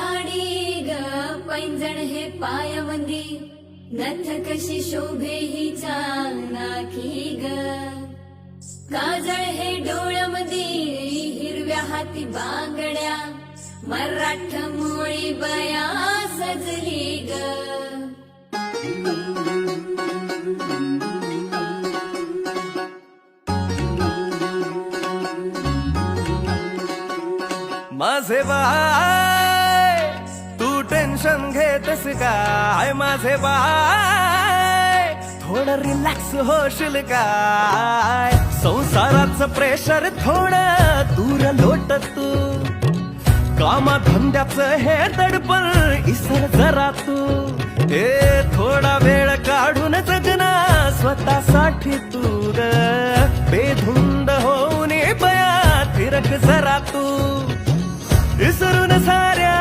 साडी ग पैंजण हे पायावंदी नथ कशी शोभे हिच्या नाकी ग काजळ हे डोळ्यामध्ये हिरव्या हाती बांगड्या मराठ मोळी बया सजली ग माझे बाय तू टेन्शन घेतस काय माझे बाय थोडं रिलॅक्स होशील काय संसाराचं प्रेशर थोडं दूर लोट तू कामा धंद्याचं हे दडपण इसर जरा तू थोडा वेळ काढून जगना स्वतःसाठी तू ग बेधुंद होऊन बया फिरक जरा तू विसरून साऱ्या